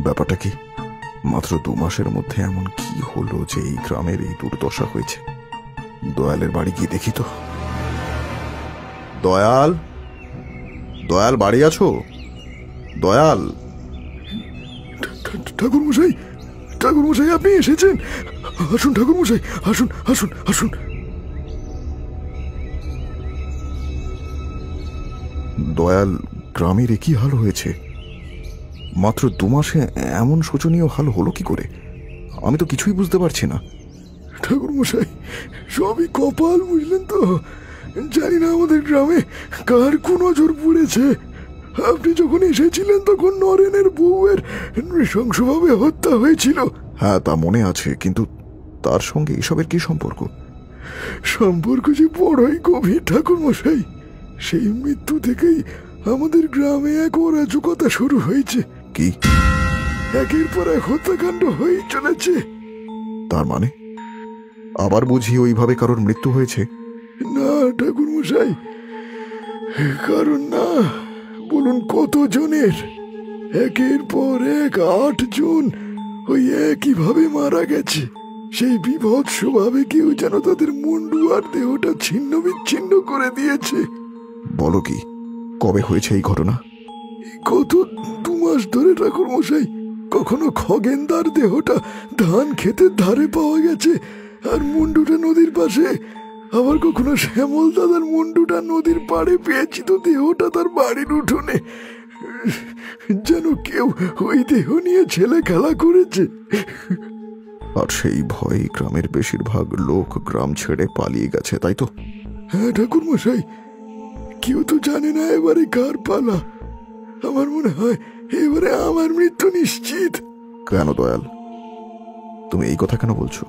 ব্যাপারটা কি? মাত্র 2 মাসের মধ্যে এমন কি হলো যে এই গ্রামের এই দুর্দশা হয়েছে? দয়ালের বাড়ি গিয়ে দেখি তো। দয়াল, দয়াল বাড়ি আছো? দয়াল। ঠাকুরমশাই, ঠাকুরমশাই আপনি এসেছেন? আসুন ঠাকুরমশাই, আসুন আসুন আসুন। দয়াল, গ্রামের একই হাল হয়েছে? মাত্র 2 মাসে এমন শোচনীয় হাল হলো কি করে? আমি তো কিছুই বুঝতে পারছি না। ঠাকুরমশাই, সবই কপাল, বুঝলেন তো। জানি না আমাদের গ্রামে কার কোন নজর পড়েছে। আপনি যখন এসেছিলেন তখন নরেনের বউয়ের নৃশংসভাবে হত্যা হয়েছিল। হ্যাঁ, তা মনে আছে, কিন্তু তার সঙ্গে এসবের কি সম্পর্ক? সম্পর্ক যে বড়ই গভীর ঠাকুরমশাই। সেই মৃত্যু থেকেই আমাদের গ্রামে এক অরাজকতা শুরু হয়েছে। কি? একের পর এক হত্যাকাণ্ড হয়ে চলেছে। তার মানে আবার বুঝি ওইভাবে কারোর মৃত্যু হয়েছে? না ঠাকুরমশাই, কারণ না। বলুন কতজনের? একের পর এক 8 জন ওই একইভাবে মারা গেছে। সেই বিভৎসভাবে কেউ যেন তাদের মুন্ডু আর দেহটা ছিন্ন বিচ্ছিন্ন করে দিয়েছে। বলো কি? কবে হয়েছে এই ঘটনা? গত 2 মাস ধরে ঠাকুরমশাই। কখনো খগেনদার দেহটা ধান ক্ষেতের ধারে পাওয়া গেছে আর মুন্ডুটা নদীর পাশে। আবার কখনো শ্যামল দাদার মুন্ডুটা নদীর পাড়ে পেয়েছি তো দেহটা তার বাড়ির উঠোনে। যেন কেউ ওই দেহ নিয়ে ছেলে খেলা করেছে। আর সেই ভয়ে গ্রামের বেশিরভাগ লোক গ্রাম ছেড়ে পালিয়ে গেছে, তাই তো? হ্যাঁ ঠাকুরমশাই, কেউ তো জানে না এবারে কার পালা। আমার মনে হয় এবারে আমার মৃত্যু নিশ্চিত। কেন দয়াল, তুমি এই কথা কেন বলছো?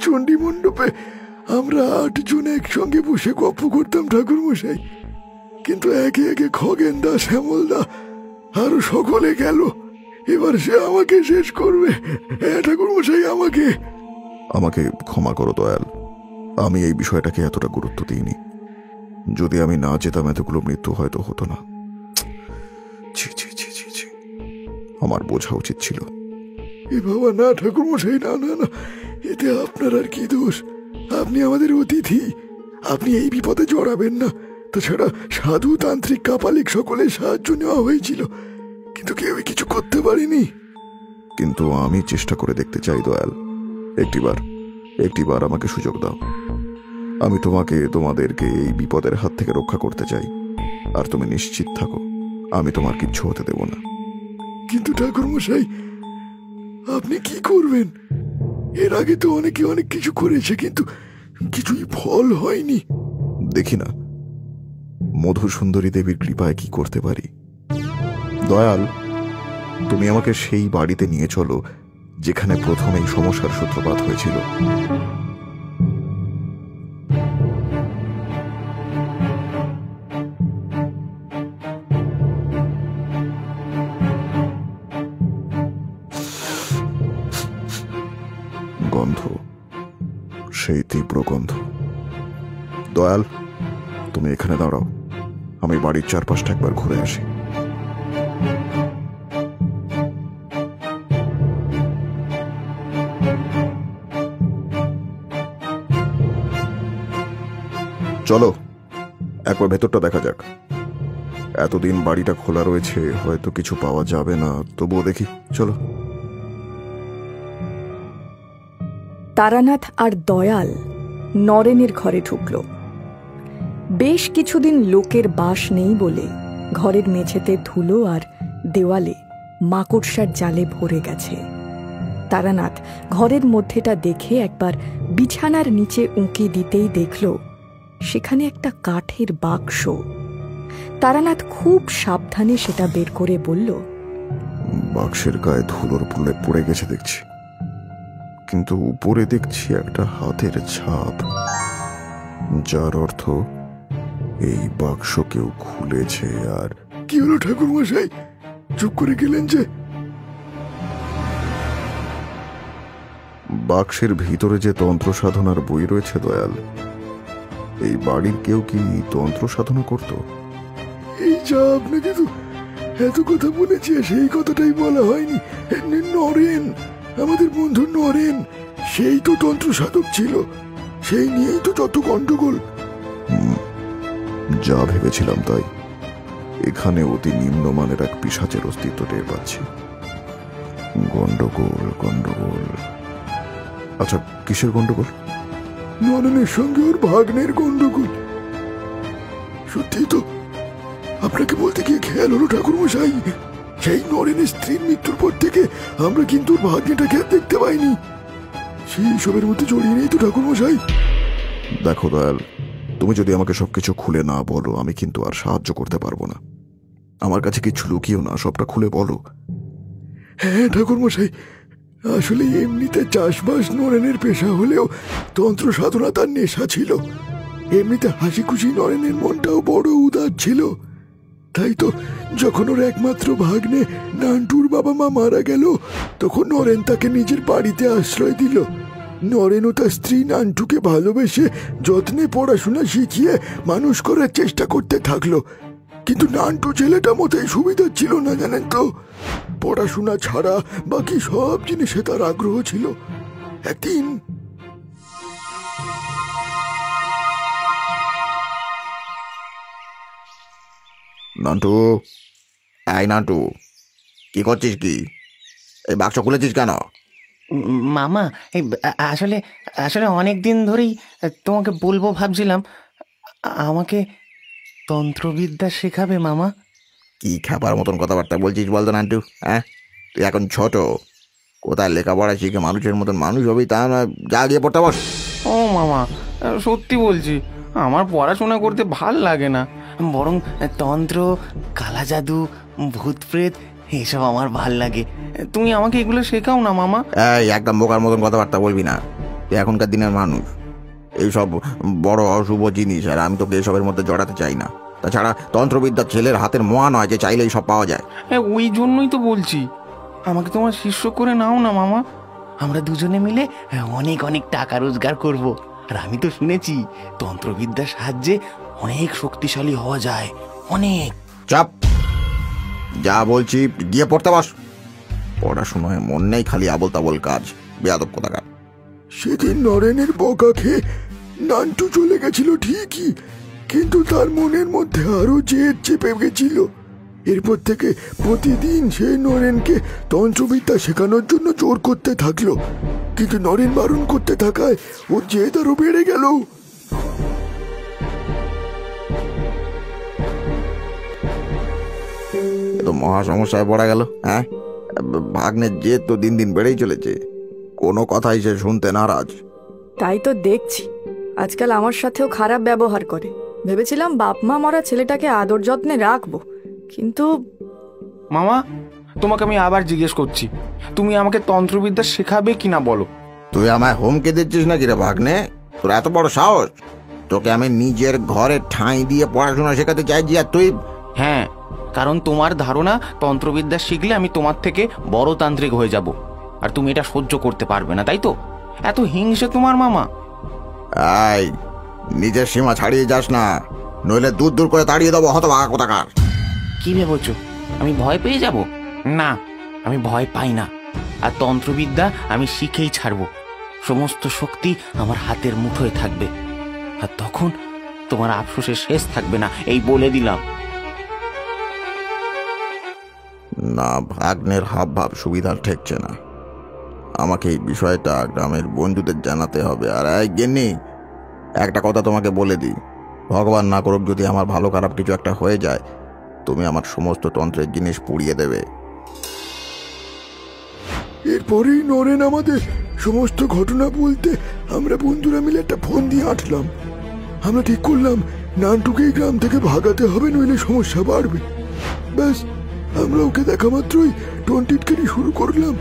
চণ্ডী মণ্ডপে আমরা 8 জন একসঙ্গে বসে গল্প করতাম ঠাকুরমশাই, কিন্তু একে একে খগেনদা, শ্যামলদা আরো সকলে গেল। এবার সে আমাকে শেষ করবে। ঠাকুরমশাই, আমাকে আমাকে ক্ষমা করো দয়াল, আমি এই বিষয়টাকে এতটা গুরুত্ব দিইনি। যদি আমি না যেতাম এতগুলো মৃত্যু হয়তো হতো না। ছি ছি ছি ছি ছি, আমার বোঝা উচিত ছিল। এ বাবা, না ঠাকুরমশাই, না না না, এতে আপনার আর কি দোষ? আপনি আমাদের অতিথি, আপনি এই বিপদে জড়াবেন না। তাছাড়া সাধু, তান্ত্রিক, কাপালিক সকলের সাহায্য নেওয়া হয়েছিল, কিন্তু কেউই কিছু করতে পারেনি। কিন্তু আমি চেষ্টা করে দেখতে চাই দয়াল। একটিবার আমাকে সুযোগ দাও। আমি তোমাদেরকে এই বিপদের হাত থেকে রক্ষা করতে চাই। আর তুমি নিশ্চিত থাকো, আমি তোমার কিচ্ছু হতে দেব না। কিন্তু ঠাকুরমশাই, আপনি কি করবেন? এর আগে তো অনেকে অনেক কিছু করেছে, কিন্তু কিছুই ফল হয়নি। দেখি না মধুসুন্দরী দেবীর কৃপায় কি করতে পারি। দয়াল, তুমি আমাকে সেই বাড়িতে নিয়ে চলো যেখানে প্রথম এই সমস্যার সূত্রপাত হয়েছিল। গন্ধ, সেই তীব্র গন্ধ। দয়াল, তুমি এখানে দাঁড়াও, আমি বাড়ির চারপাশটা একবার ঘুরে আসি। চলো একবার ভেতরটা দেখা যাক। এতদিন বাড়িটা খোলা রয়েছে, হয়তো কিছু পাওয়া যাবে না, তবুও দেখি, চলো। তারানাথ আর দয়াল নরেনের ঘরে ঢুকল। বেশ কিছুদিন লোকের বাস নেই বলে ঘরের মেঝেতে ধুলো আর দেওয়ালে মাকড়সার জালে ভরে গেছে। তারানাথ ঘরের মধ্যেটা দেখে একবার বিছানার নিচে উঁকি দিতেই দেখল সেখানে একটা কাঠের বাক্স। তারানাথ খুব সাবধানে সেটা বের করে বলল, বাক্সের গায়ে ধুলোর প্রলেপ পড়ে গেছে দেখছি, কিন্তু উপরে দেখছি একটা হাতের ছাপ, যার অর্থ এই বাক্স কেউ খুলেছে। আর কি হলো ঠাকুরমশাই, চুপ করে গেলেন যে? বাক্সের ভিতরে যে তন্ত্র সাধনার বই রয়েছে দয়াল, এই বাড়ির কেউ কি তন্ত্র সাধনা করত? এই যা আপনাকে তো এত কথা বলেছি, সেই কথাটাই বলা হয়নি। নরেন, আমাদের বন্ধু নরেন, সেই তো তন্ত্র সাধক ছিল, সেই নিয়েই তো যত গন্ডগোল। যা ভেবেছিলাম তাই। এখানে অতি নিম্নমানের এক পিশাচের অস্তিত্ব টের পাচ্ছি। গন্ডগোল গন্ডগোল। আচ্ছা, কিসের গন্ডগোল? নরেনের সঙ্গে ওর ভাগ্নের গন্ডগোল। সত্যি তো, আপনাকে বলতে গিয়ে খেয়াল হলো ঠাকুরমশাই, সেই নরেনের স্ত্রীর মৃত্যুর পর থেকে আমরা কিন্তু ওর ভাগ্নেটাকে আর দেখতে পাইনি। সেই সবের মধ্যে জড়িয়ে নেই তো ঠাকুরমশাই? দেখো দয়াল, তুমি যদি আমাকে সবকিছু খুলে না বলো, আমি কিন্তু আর সাহায্য করতে পারবো না। আমার কাছে কিছু লুকিও না, সবটা খুলে বলো। হ্যাঁ ঠাকুরমশাই, আসলে এমনিতে চাষবাস নরেনের পেশা হলেও তন্ত্র সাধনা তার নেশা ছিল। এমনিতে হাসি খুশি নরেনের মনটাও বড় উদার ছিল। তাই তো যখন ওর একমাত্র ভাগ্নে নান্টুর বাবা মা মারা গেল, তখন নরেন তাকে নিজের বাড়িতে আশ্রয় দিল। নরেন ও তার স্ত্রী নান্টুকে ভালোবেসে যত্নে পড়াশোনা শিখিয়ে মানুষ করার চেষ্টা করতে থাকলো। কিন্তু নান্টু ছেলেটা মোটেই সুবিধা ছিল না, জানেন তো। পড়াশোনা ছাড়া বাকি সব জিনিসে তার আগ্রহ ছিল। একদিন নান্টু, এই নান্টু, কি করছিস? কি এই বাক্স খুলেছিস কেন? মামা, এই আসলে আসলে অনেক দিন ধরেই তোমাকে বলবো ভাবছিলাম, আমাকে তন্ত্রবিদ্যা শেখাবে মামা। কি খাবার মতন কথাবার্তা বলছিস বলতো নান্টু? হ্যাঁ, তুই এখন ছোট, কোথায় লেখাপড়া শিখে মানুষের মতন মানুষ হবি তা নয়। যা গিয়ে পড়তে বস। ও মামা, সত্যি বলছি, আমার পড়াশোনা করতে ভাল লাগে না, বরং তন্ত্র, কালা জাদু, ভূত প্রেত এসব আমার ভাল লাগে। তুমি আমাকে এগুলো শেখাও না মামা। এই একদম বোকার মতন কথাবার্তা বলবি না, তুই এখনকার দিনের মানুষ। এইসব বড় অশুভ জিনিস, আর আমি তোকে এসবের মধ্যে জড়াতে চাই না। তাছাড়া তন্ত্রবিদ্যা ছেলের হাতের মোয়া নয় যে চাইলেই সব পাওয়া যায়। ওই জন্যই তো বলছি, আমাকে তোমার শিষ্য করে নাও না মামা। আমরা দুজনে মিলে অনেক অনেক টাকা রোজগার করব। আর আমি তো শুনেছি তন্ত্রবিদ্যার সাহায্যে অনেক শক্তিশালী হওয়া যায়, অনেক। চাপ, যা বলছি গিয়ে পড়তে বস। পড়াশোনায় মন নেই, খালি আবল তাবল কাজ, বেয়াদব কোথাকার। সেদিন নরেনের বকা খেয়ে নান্টু চলে গেছিল ঠিকই, কিন্তু তার মনের মধ্যে আরো জেদ চেপে গেছিল। এরপর থেকে প্রতিদিন সে নরেনকে তন্ত্রবিদ্যা শেখানোর জন্য জোর করতে থাকলো, কিন্তু নরেন বারণ করতে থাকায় ওর জেদ আরো বেড়ে গেল। তো মহা সমস্যায় পড়া গেল। হ্যাঁ, ভাগ্নের জেদ তো দিন দিন বেড়েই চলেছে, কোনো কথাই সে শুনতে নারাজ। তাই তো দেখছি, আজকাল আমার সাথেও খারাপ ব্যবহার করে। ভেবেছিলাম বাপ মা মরা ছেলেটাকে আদর যত্নে রাখবো, কিন্তু মামা, তোমাকে আমি আবার জিজ্ঞেস করছি, তুমি আমাকে তন্ত্রবিদ্যা শেখাবে কিনা বলো। তুই আমায় হুমকি দিচ্ছিস নাকি রে ভাগ্নে? তোর এত বড় সাহস? তোকে আমি নিজের ঘরে ঠাঁই দিয়ে পড়াশোনা শেখাতে চাইছি, আর তুই? হ্যাঁ, কারণ তোমার ধারণা তন্ত্রবিদ্যা শিখলে আমি তোমার থেকে বড় তান্ত্রিক হয়ে যাব, আর তুমি এটা সহ্য করতে পারবে না, তাই তো? এত হিংসে তোমার মামা। এই, নিজের সীমা ছাড়িয়ে যাস না, নইলে দূর দূর করে তাড়িয়ে দেবো হতভাগা কোথাকার। কি ভেবেছো আমি ভয় পেয়ে যাব? না, আমি ভয় পাই না। আর তন্ত্রবিদ্যা আমি শিখেই ছাড়বো। সমস্ত শক্তি আমার হাতের মুঠোয় থাকবে, আর তখন তোমার আফসোসের শেষ থাকবে না, এই বলে দিলাম। না, ভাগ্নের হাব ভাব সুবিধার ঠেকছে না। আমাকে এই বিষয়টা গ্রামের বন্ধুদের জানাতে হবে। আর এই গিন্নি, একটা কথা তোমাকে বলে দিই, ভগবান না করুক যদি আমার ভালো খারাপ কিছু একটা হয়ে যায়, তুমি আমার সমস্ত তন্ত্রের জিনিস পুড়িয়ে দেবে। এরপরেই নরেন আমাদের সমস্ত ঘটনা বলতে আমরা বন্ধুরা মিলে একটা ফোন দিয়ে আঁটলাম। আমরা ঠিক করলাম নান্টুকে এই গ্রাম থেকে ভাগাতে হবে, নইলে সমস্যা বাড়বে। ব্যাস, আমরা ওকে দেখা মাত্রই টনটিটকারি শুরু করলাম।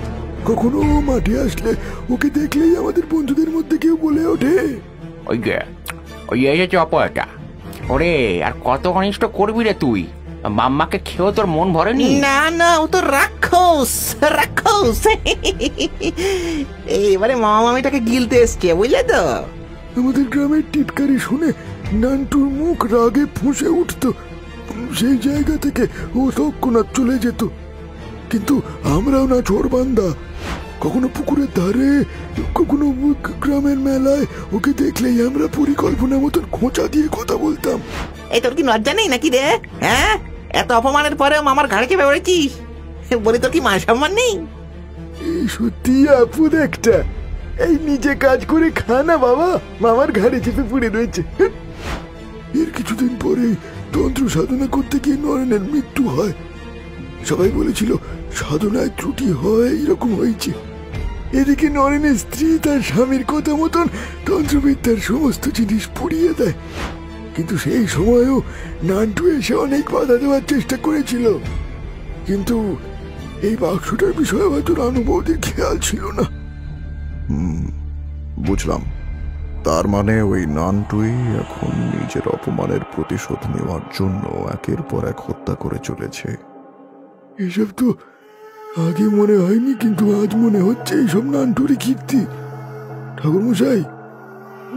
কখনো ও মাঠে আসলে ওকে দেখলেই আমাদের বন্ধুদের মধ্যে কেউ বলে ওঠে, ওই গে, ওই এসেছে অপয়াটা। ওরে, আর কত অনিষ্ট করবি রে তুই? মাম্মাকে খেয়েও তোর মন ভরেনি? না না, ও তো রাক্ষস রাক্ষস। এবারে মামা মামিটাকে গিলতে এসছে, বুঝলে তো? আমাদের গ্রামের টিটকারি শুনে নান্টুর মুখ রাগে ফুঁসে উঠত। সেই জায়গা থেকে ও তৎক্ষণাৎ চলে যেত। কিন্তু আমরাও না চোরবান্দা, কখনো পুকুরের ধারে, কখনো গ্রামের মেলায় ওকে দেখলেই আমরা পরিকল্পনা মতন খোঁচা দিয়ে কথা বলতাম। এই তোর কি লজ্জা নেই নাকি রে? হ্যাঁ, এত অপমানের পরেও মামার ঘাড়ে চেপে পড়েছিস, বলি তোর কি মান সম্মান নেই? এই সত্যি আপদ একটা, এই নিজে কাজ করে খানা বাবা, মামার ঘাড়ে চেপে পড়ে রয়েছে। এর কিছুদিন পরে তন্ত্র সাধনা করতে গিয়ে নরেনের মৃত্যু হয়। সবাই বলেছিল সাধনায় ত্রুটি হয়, এরকম হয়েছে। এদিকে নরেনের স্ত্রী তার স্বামীর কথা মতন তন্ত্রবিদ্যার সমস্ত জিনিস পুড়িয়ে দেয়। কিন্তু সেই সময়ও নান্টু এসে অনেক বাধা দেওয়ার চেষ্টা করেছিল, কিন্তু এই বাক্সটার বিষয়ে হয়তো রানু বৌদির খেয়াল ছিল না। বুঝলাম, তার মানে ওই নানটুই এখন নিজের অপমানের প্রতিশোধ নেওয়ার জন্য একের পর এক হত্যা করে চলেছে। এসব তো আগে মনে হয়নি, কিন্তু আজ মনে হচ্ছে এইসব নান্টুরই কীর্তি। ঠাকুরমশাই,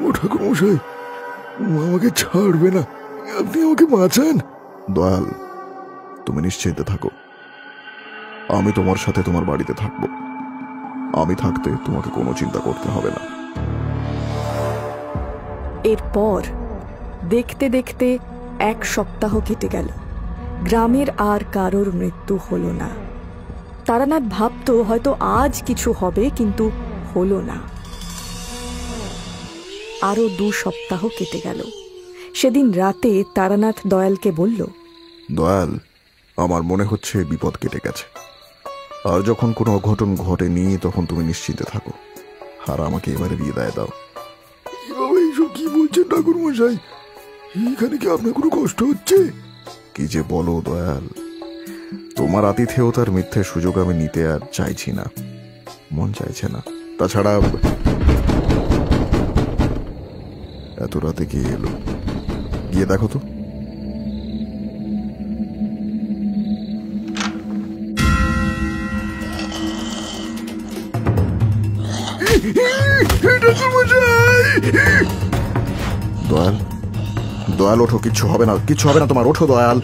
ও ঠাকুরমশাই, আমাকে ছাড়বে না, আপনি আমাকে বাঁচান। দয়াল, তুমি নিশ্চিন্তে থাকো, আমি তোমার সাথে তোমার বাড়িতে থাকবো। আমি থাকতে তোমাকে কোনো চিন্তা করতে হবে না। এরপর দেখতে দেখতে 1 সপ্তাহ কেটে গেল। গ্রামের আর কারোর মৃত্যু হলো না। তারানাথ ভাবতো হয়তো আজ কিছু হবে, কিন্তু হলো না। আরো 2 সপ্তাহ কেটে গেল। সেদিন রাতে তারানাথ দয়ালকে বলল, দয়াল, আমার মনে হচ্ছে বিপদ কেটে গেছে। আর যখন কোনো অঘটন ঘটেনি তখন তুমি নিশ্চিন্তে থাকো, আর আমাকে এবারে বিদায় দাও। বাবা, এইসব কি বলছেন ঠাকুরমশাই? এইখানে কি আপনার কোনো কষ্ট হচ্ছে? কি যে বলো দয়াল, তোমার আতিথেয়তার মিথ্যে সুযোগ আমি নিতে আর চাইছি না, মন চাইছে না। তাছাড়া এত রাতে কে এলো? গিয়ে দেখো তো। দয়াল, দয়াল ওঠো, কিচ্ছু হবে না, কিচ্ছু হবে না তোমার, ওঠো দয়াল।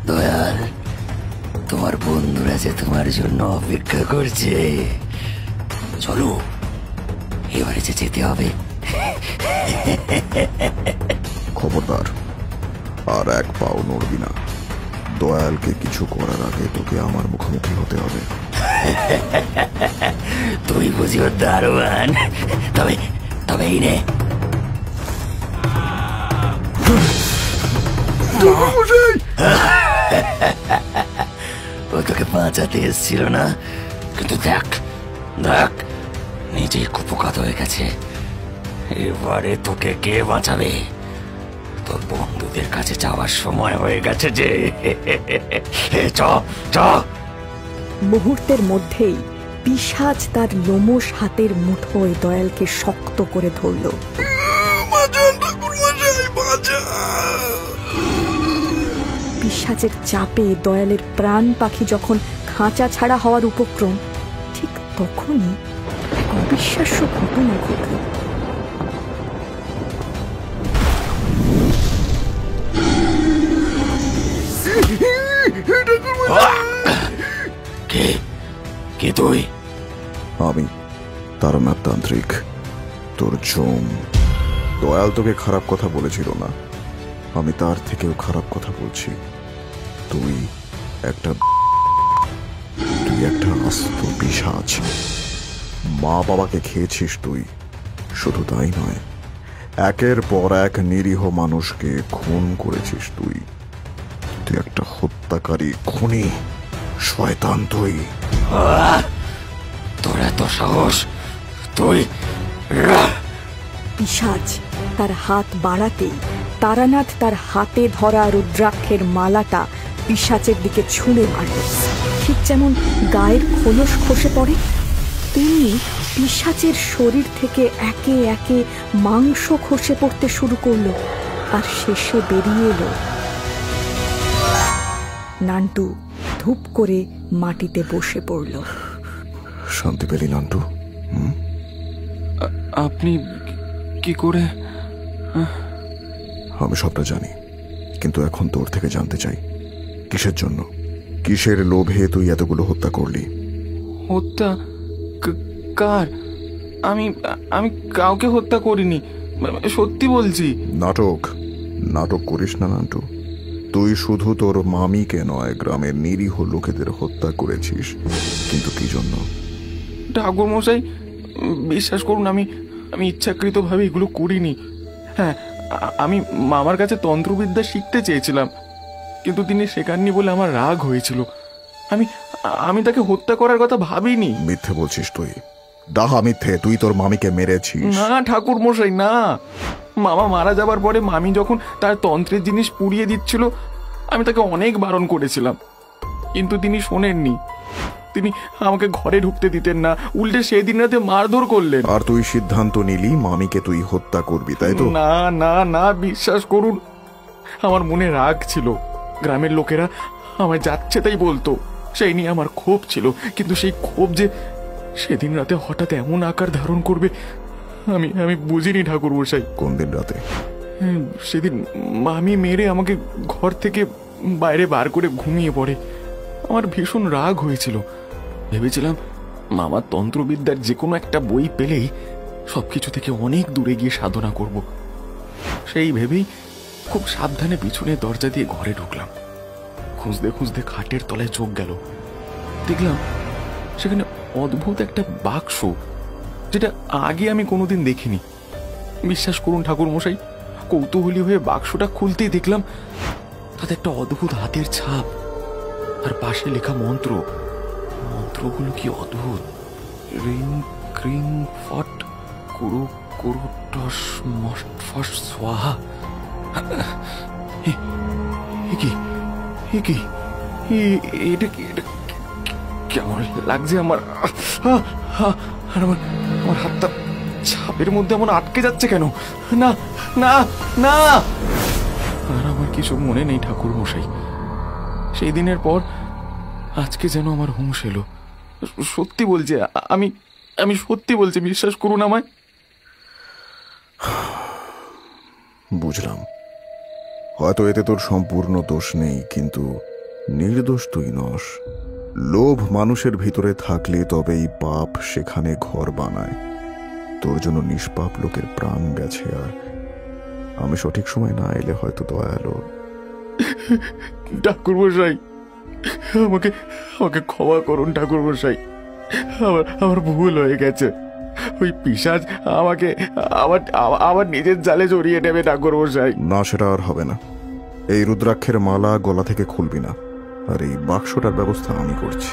দয়াল, তোমার বন্ধুরা যে তোমার জন্য অপেক্ষা করছে। চলো, এবারে যে যেতে হবে। খবরদার, আর 1 পাও নড়বি না। দয়ালকে কিছু করার আগে তোকে আমার মুখোমুখি হতে হবে। তুই বুঝি ওর দারোয়ান? তবে তবে এই নে। ও তোকে বাঁচাতে এসেছিল না, কিন্তু দেখ দেখ, নিজেই কুপকাত হয়ে গেছে। এবারে তোকে কে বাঁচাবে? তোর বন্ধুদের কাছে যাওয়ার সময় হয়ে গেছে যে। চ চ। মুহূর্তের মধ্যেই পিশাচ তার লোমশ হাতের মুঠোয় দয়ালকে শক্ত করে ধরল। পিশাচের চাপে দয়ালের প্রাণ পাখি যখন খাঁচা ছাড়া হওয়ার উপক্রম, ঠিক তখনই এক অবিশ্বাস্য ঘটনা ঘটল। কে কে তুই? আমি তারানাথ তান্ত্রিক, তোর জম। দয়াল তোকে খারাপ কথা বলেছিল না, আমি তার থেকেও খারাপ কথা বলছি। তুই একটা আস্ত পিশাচ। মা বাবাকে খেয়েছিস তুই। শুধু তাই নয়, একের পর এক নিরীহ মানুষকে খুন করেছিস তুই। তুই একটা হত্যাকারী, খুনি, শয়তান তুই। তোর এত সাহস? তুই? পিশাচ তার হাত বাড়াতেই তারানাথ তার হাতে ধরা রুদ্রাক্ষের মালাটা পিশাচের দিকে ছুঁড়ে মারল। ঠিক যেমন গায়ের খোলস খসে পড়ে, তেমনি পিশাচের শরীর থেকে একে একে মাংস খসে পড়তে শুরু করলো, আর শেষে বেরিয়ে এলো নান্টু ধূপ করে মাটিতে বসে পড়ল। শান্তি পেলি নান্টু? আপনি কি করে? আমি সবটা জানি, কিন্তু এখন তোর থেকে জানতে চাই, কিসের জন্য, কিসের লোভে তুই এতগুলো হত্যা করলি? হত্যা? কার? আমি আমি কাউকে হত্যা করিনি, সত্যি বলছি। নাটক নাটক করিস না নান্টু। তুই শুধু তোর মামিকে নয়, গ্রামের নিরীহ লোকেদের হত্যা করেছিস। কিন্তু কি জন্য? ঠাকুর মশাই, বিশ্বাস করুন, আমি আমি ইচ্ছাকৃতভাবে এগুলো করিনি। হ্যাঁ, আমি মামার কাছে তন্ত্রবিদ্যা শিখতে চেয়েছিলাম, কিন্তু তিনি শেখাননি বলে আমার রাগ হয়েছিল। আমি আমি তাকে হত্যা করার কথা ভাবিনি। মিথ্যে বলছিস তুই, ডাহা মিথ্যে। তুই তোর মামিকে মেরেছিস? না ঠাকুর মশাই, না। মামা মারা যাবার পরে মামি যখন তার তন্ত্রের জিনিস পুড়িয়ে দিচ্ছিল, আমি তাকে অনেক বারণ করেছিলাম, কিন্তু তিনি শোনেননি। তিনি আমাকে ঘরে ঢুকতে দিতেন না, উল্টে সেদিন রাতে মারধর করলেন। আর তুই সিদ্ধান্ত নিলি মামিকে তুই হত্যা করবি, তাই তো? না না না, বিশ্বাস করুন, আমার মনে রাগ ছিল। গ্রামের লোকেরা আমায় যাচ্ছে তাই বলতো, সেই নিয়ে আমার ক্ষোভ ছিল। কিন্তু সেই ক্ষোভ যে সেদিন রাতে হঠাৎ এমন আকার ধারণ করবে আমি আমি বুঝিনি ঠাকুর মশাই। কোন দিন রাতে? সেদিন মামি মেরে আমাকে ঘর থেকে বাইরে বার করে ঘুমিয়ে পড়ে। আমার ভীষণ রাগ হয়েছিল। ভেবেছিলাম মামার তন্ত্রবিদ্যার যে কোনো একটা বই পেলেই সবকিছু থেকে অনেক দূরে গিয়ে সাধনা করব। সেই ভেবেই খুব সাবধানে পিছনে দরজা দিয়ে ঘরে ঢুকলাম। খুঁজতে খুঁজতে খাটের তলায় চোখ গেল, দেখলাম সেখানে অদ্ভুত একটা বাক্স, যেটা আগে আমি কোনোদিন দেখিনি। বিশ্বাস করুন ঠাকুর মশাই, কৌতূহলী হয়ে বাক্সটা খুলতেই দেখলাম তাতে একটা অদ্ভুত হাতের ছাপ, আর পাশে লেখা মন্ত্র। মন্ত্রগুলো কি অদ্ভুত! রিং ক্রিং ফট কুরু কুরু টস মস ফস সোহা। এটা কি? এটা কেমন লাগছে আমার! আর আমার হাতটা ছাপের মধ্যে এমন আটকে যাচ্ছে কেন? না না না! আর আমার কিছু মনে নেই ঠাকুর মশাই। সেই দিনের পর আজকে যেন আমার হুঁশ এলো। সত্যি বলছি, আমি আমি সত্যি বলছি, বিশ্বাস করুন আমায়। বুঝলাম, হয়তো এতে তোর সম্পূর্ণ দোষ নেই, কিন্তু নির্দোষ তুই নস। লোভ মানুষের ভিতরে থাকলে তবেই পাপ সেখানে ঘর বানায়। তোর জন্য নিষ্পাপ লোকের প্রাণ গেছে, আর আমি সঠিক সময় না এলে হয়তো দয়া এলো। ঠাকুর মশাই, আমাকে আমাকে ক্ষমা করুন ঠাকুর মশাই। আমার ভুল হয়ে গেছে। ওই পিশাচ আমাকে আমার নিজের জালে জড়িয়ে নেবে ঠাকুর মশাই। না, সেটা আর হবে না। এই রুদ্রাক্ষের মালা গলা থেকে খুলবি না, আর এই বাক্সটার ব্যবস্থা আমি করছি।